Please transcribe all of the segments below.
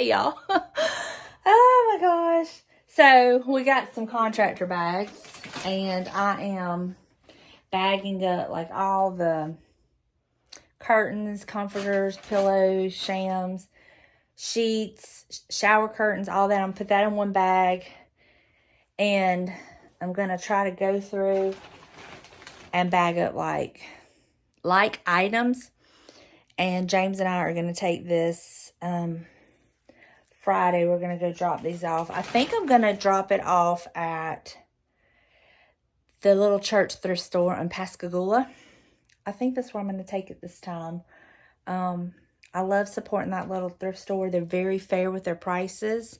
okay, y'all. Oh my gosh. So we got some contractor bags, and I am bagging up like all the curtains, comforters, pillows, shams, sheets, shower curtains, all that. I'm gonna put that in one bag, and I'm gonna try to go through and bag up like items. And James and I are gonna take this Friday. We're gonna go drop these off. I think I'm gonna drop it off at the little church thrift store in Pascagoula. I think that's where I'm gonna take it this time. I love supporting that little thrift store. They're very fair with their prices.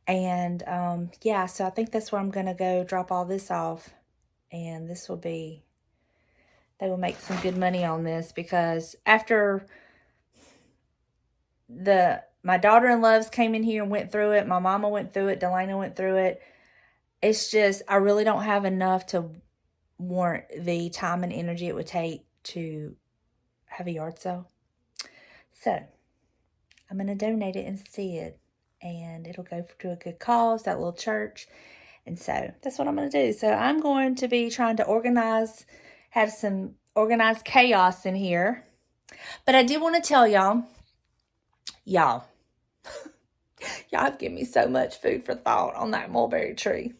And yeah, so I think that's where I'm going to go drop all this off. And this will be, they will make some good money on this, because after my daughter-in-laws came in here and went through it, my mama went through it, Delana went through it. It's just, I really don't have enough to warrant the time and energy it would take to have a yard sale. So I'm going to donate it instead, and it'll go to a good cause, that little church. And so that's what I'm going to do. So I'm going to be trying to have some organized chaos in here. But I did want to tell y'all have given me so much food for thought on that mulberry tree.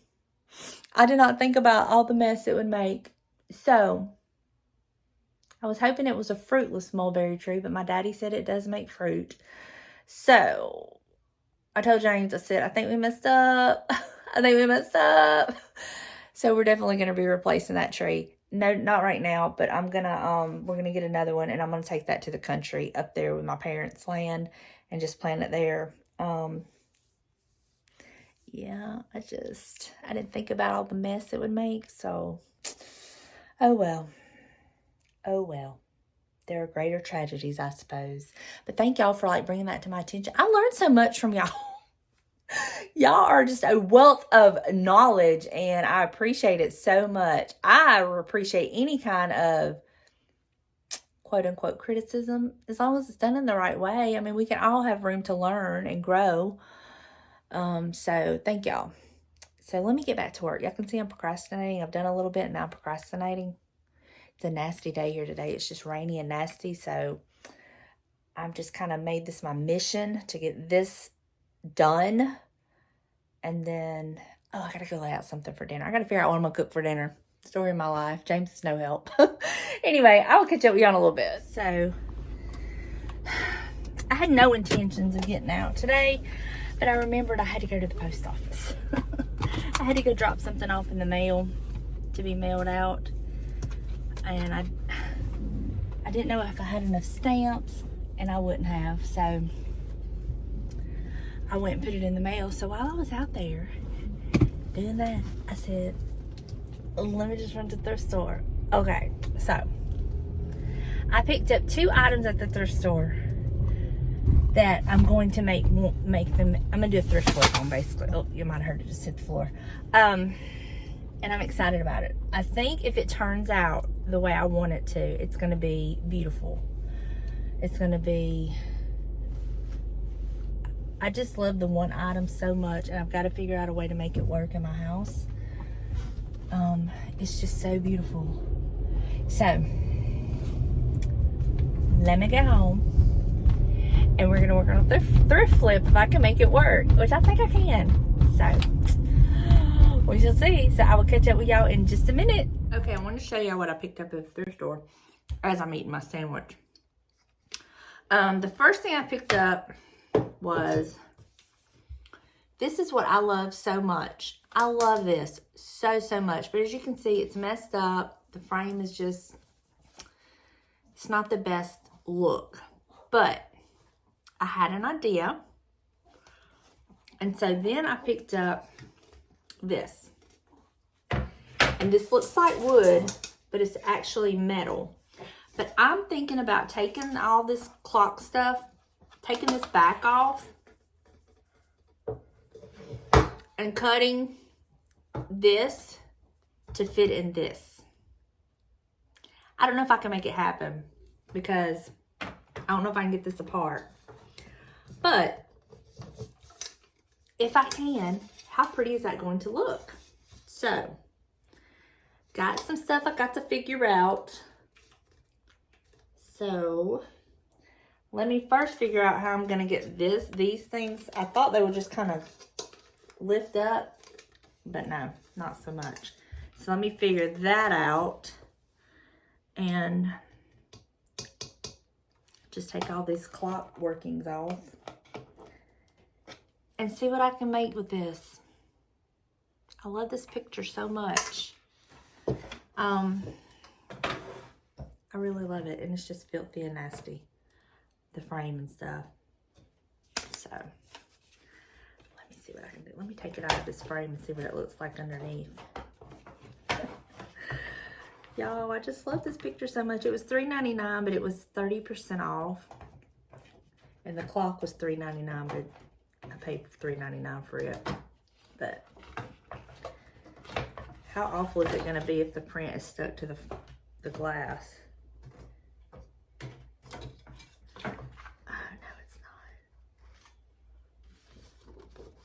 I did not think about all the mess it would make. So I was hoping it was a fruitless mulberry tree, but my daddy said it does make fruit. So I told James, I said, I think we messed up. So we're definitely going to be replacing that tree. No, not right now, but we're going to get another one, and I'm going to take that to the country up there with my parents' land and just plant it there. Yeah, I didn't think about all the mess it would make. So, oh well. There are greater tragedies, I suppose. But thank y'all for bringing that to my attention. I learned so much from y'all. Y'all are just a wealth of knowledge, and I appreciate it so much. I appreciate any kind of quote-unquote criticism, as long as it's done in the right way. I mean, we can all have room to learn and grow. So thank y'all. So let me get back to work. Y'all can see I'm procrastinating. I've done a little bit, and now I'm procrastinating. It's a nasty day here today. It's just rainy and nasty, so I've just kind of made this my mission to get this done. And then, I gotta go lay out something for dinner. I gotta figure out what I'm gonna cook for dinner. Story of my life. James is no help. Anyway, I'll catch up with y'all in a little bit. So, I had no intentions of getting out today, but I remembered I had to go to the post office. I had to go drop something off in the mail to be mailed out. And I didn't know if I had enough stamps, and I wouldn't have. So I went and put it in the mail. So while I was out there doing that, I said, let me just run to the thrift store. Okay, so I picked up 2 items at the thrift store that I'm going to make them. I'm going to do a thrift flip on, basically. Oh, you might have heard it just hit the floor. And I'm excited about it. I think if it turns out the way I want it to, it's going to be beautiful. It's going to be... I just love the one item so much, and I've got to figure out a way to make it work in my house. It's just so beautiful. So, let me get home, and we're going to work on a thrift flip if I can make it work, which I think I can. So, we shall see. So I will catch up with y'all in just a minute. Okay, I want to show y'all what I picked up at the thrift store as I'm eating my sandwich. The first thing I picked up was, this is what I love so much. I love this so much. But as you can see, it's messed up. The frame is just, it's not the best look. But I had an idea. And so then I picked up this. And this looks like wood, but it's actually metal. But I'm thinking about taking all this clock stuff, taking this back off, and cutting this to fit in this. I don't know if I can make it happen, because I don't know if I can get this apart. But if I can, how pretty is that going to look? So, got some stuff I got to figure out. So, let me first figure out how I'm going to get these things. I thought they would just kind of lift up, but no, not so much. So let me figure that out and just take all these clock workings off and see what I can make with this. I love this picture so much. I really love it, and it's just filthy and nasty, the frame and stuff. So let me see what I can do. Let me take it out of this frame and see what it looks like underneath. Y'all, I just love this picture so much. It was $3.99, but it was 30% off. And the clock was $3.99, but I paid $3.99 for it. But how awful is it going to be if the print is stuck to the glass? Oh, no, it's not.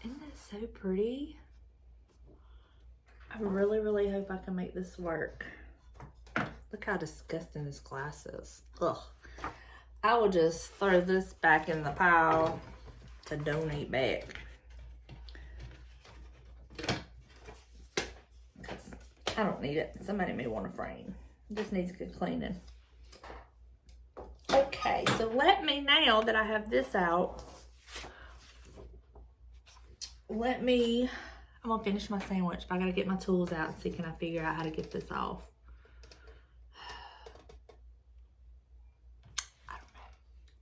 Isn't that so pretty? I really, really hope I can make this work. Look how disgusting this glass is. Ugh. I will just throw this back in the pile to donate back. I don't need it. Somebody may want a frame. It just needs good cleaning. Okay, so let me, now that I have this out, I'm gonna finish my sandwich, but I gotta get my tools out and see can I figure out how to get this off.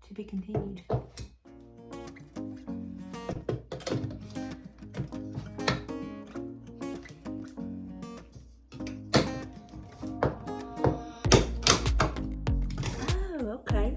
To be continued. Oh, okay.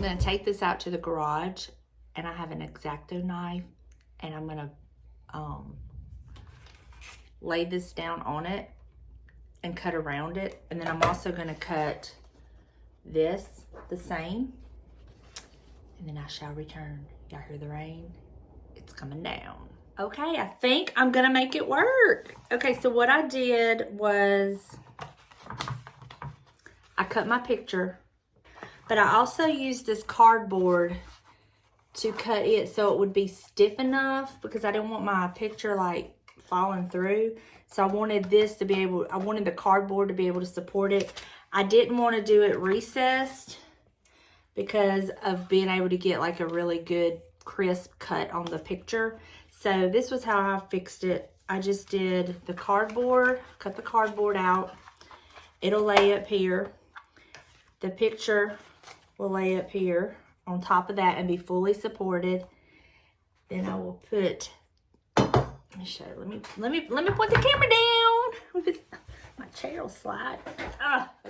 I'm gonna take this out to the garage, and I have an X-OXO knife, and I'm gonna lay this down on it and cut around it. And then I'm also gonna cut this the same, and then I shall return. Y'all hear the rain? It's coming down. Okay, I think I'm gonna make it work. Okay, so what I did was I cut my picture, but I also used this cardboard to cut it so it would be stiff enough, because I didn't want my picture like falling through. So I wanted this to be able, I wanted the cardboard to be able to support it. I didn't want to do it recessed because of being able to get like a really good crisp cut on the picture. So this was how I fixed it. I just did the cardboard, cut the cardboard out. It'll lay up here. The picture will lay up here on top of that and be fully supported. Then I will put, let me show you, let me put the camera down. My chair will slide.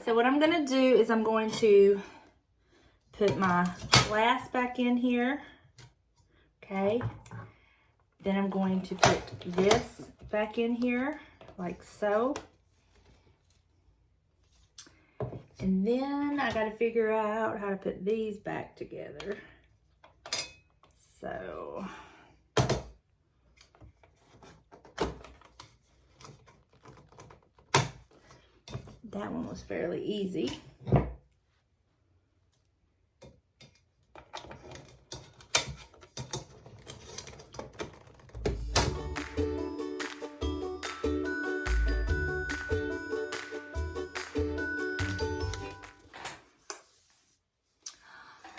So what I'm gonna do is I'm going to put my glass back in here. Okay. Then I'm going to put this back in here, like so. And then I got to figure out how to put these back together. So that one was fairly easy.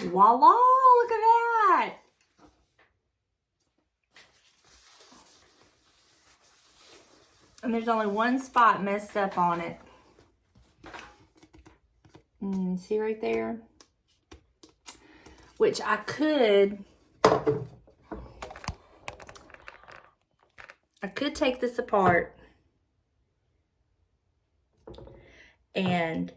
Voila, look at that. And there's only one spot messed up on it. See right there? Which I could take this apart and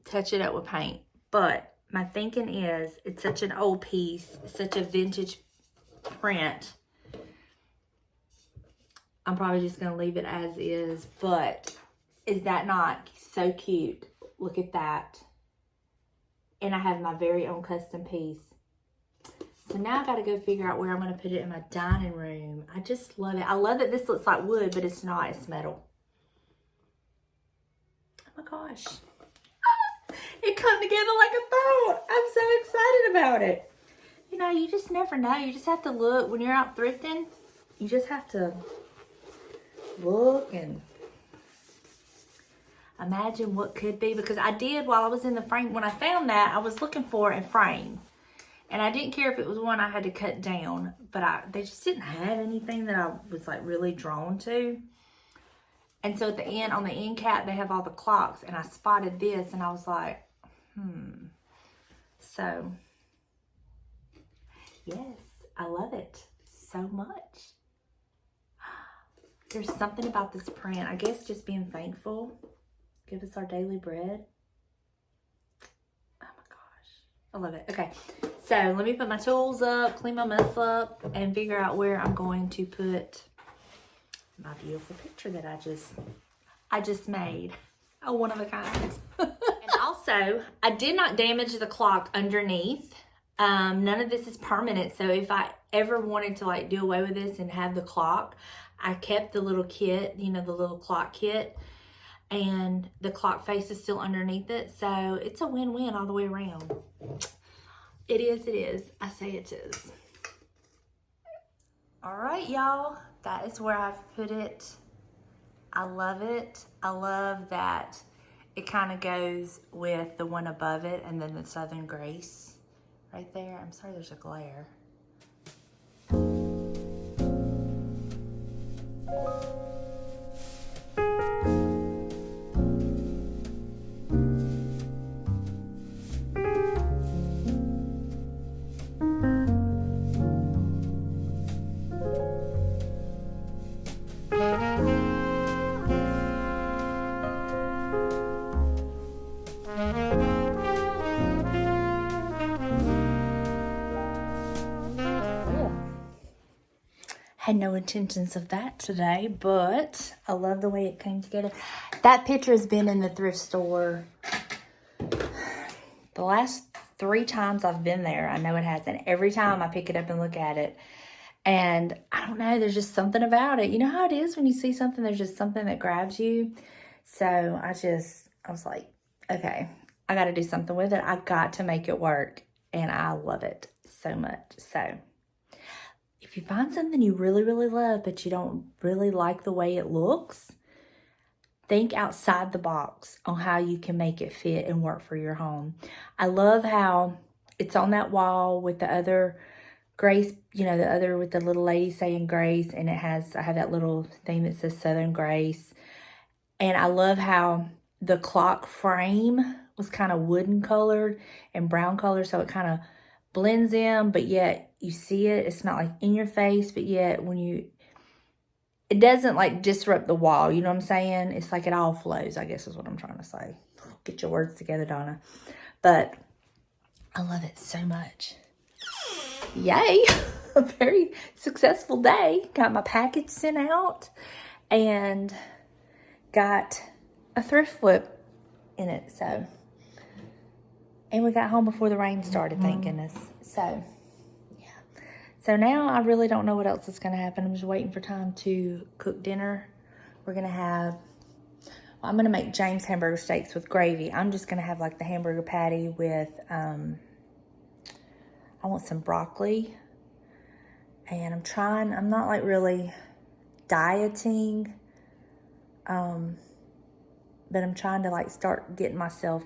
touch it up with paint. But my thinking is, it's such an old piece, such a vintage print. I'm probably just going to leave it as is. But is that not so cute? Look at that. And I have my very own custom piece. So now I got to go figure out where I'm going to put it in my dining room. I just love it. I love that this looks like wood, but it's not. It's metal. Oh my gosh. It come together like a thought. I'm so excited about it. You know, you just never know. You just have to look. When you're out thrifting, you just have to look and imagine what could be. Because I did, while I was in the frame, when I found that, I was looking for a frame. And I didn't care if it was one I had to cut down. But they just didn't have anything that I was like really drawn to. And so at the end, on the end cap, they have all the clocks. And I spotted this and I was like, So, yes, I love it so much. There's something about this print. I guess just being thankful. Give us our daily bread. Oh my gosh. I love it. Okay. So let me put my tools up, clean my mess up, and figure out where I'm going to put my beautiful picture that I just made. Oh, one of a kind. And also, I did not damage the clock underneath. None of this is permanent. So if I ever wanted to like do away with this and have the clock, I kept the little kit, you know, the little clock kit, and the clock face is still underneath it. So it's a win-win all the way around. It is, it is. I say it is. All right, y'all. That is where I've put it. I love it. I love that it kind of goes with the one above it and then the Southern Grace right there. I'm sorry there's a glare. Had no intentions of that today, but I love the way it came together. That picture has been in the thrift store the last 3 times I've been there. I know it has, and every time I pick it up and look at it, and I don't know, there's just something about it. You know how it is when you see something, there's just something that grabs you. So I was like, okay, I got to do something with it. I got to make it work, and I love it so much. So if you find something you really, really love, but you don't really like the way it looks, think outside the box on how you can make it fit and work for your home. I love how it's on that wall with the other Grace, you know, the other with the little lady saying Grace, and I have that little thing that says Southern Grace. And I love how the clock frame was kind of wooden colored and brown color, so it kind of blends in, but yet you see it. It's not like in your face, but yet it doesn't like disrupt the wall. You know what I'm saying? It's like it all flows, I guess is what I'm trying to say. Get your words together, Donna. But I love it so much. Yay. A very successful day. Got my package sent out and got a thrift flip in it. So, and we got home before the rain started, thank goodness. So, yeah. So now I really don't know what else is going to happen. I'm just waiting for time to cook dinner. We're going to have, I'm going to make James hamburger steaks with gravy. I'm just going to have like the hamburger patty with, I want some broccoli. And I'm not like really dieting, but I'm trying to like start getting myself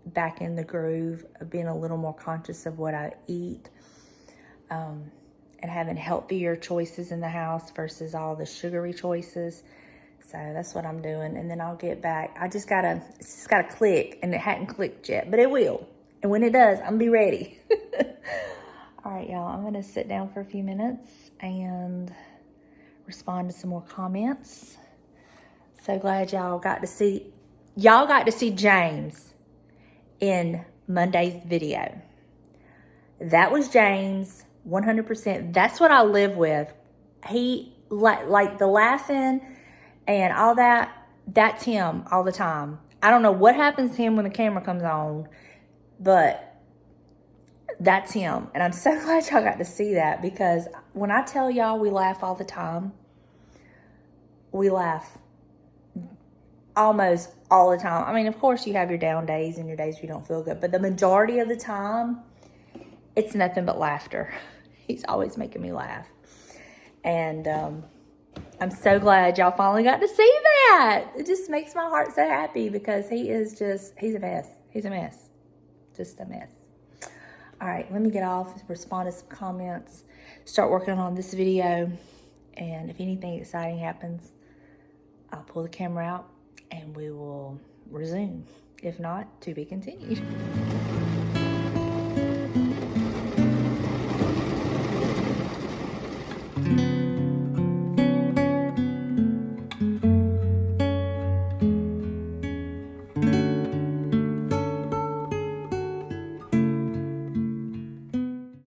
back in the groove of being a little more conscious of what I eat, and having healthier choices in the house versus all the sugary choices. So that's what I'm doing. And then I'll get back. It's just gotta click, and it hadn't clicked yet, but it will. And when it does, I'm gonna be ready. All right, y'all, I'm gonna sit down for a few minutes and respond to some more comments. So glad y'all got to see James in Monday's video. That was James, 100%. That's what I live with. He, like the laughing and all that, that's him all the time. I don't know what happens to him when the camera comes on, but that's him. And I'm so glad y'all got to see that, because when I tell y'all we laugh all the time, we laugh almost all the time. I mean, of course you have your down days and your days where you don't feel good, but the majority of the time, it's nothing but laughter. He's always making me laugh. And I'm so glad y'all finally got to see that. It just makes my heart so happy, because he's a mess. He's a mess. Just a mess. All right, let me get off, respond to some comments, start working on this video. And if anything exciting happens, I'll pull the camera out and we will resume. If not, to be continued.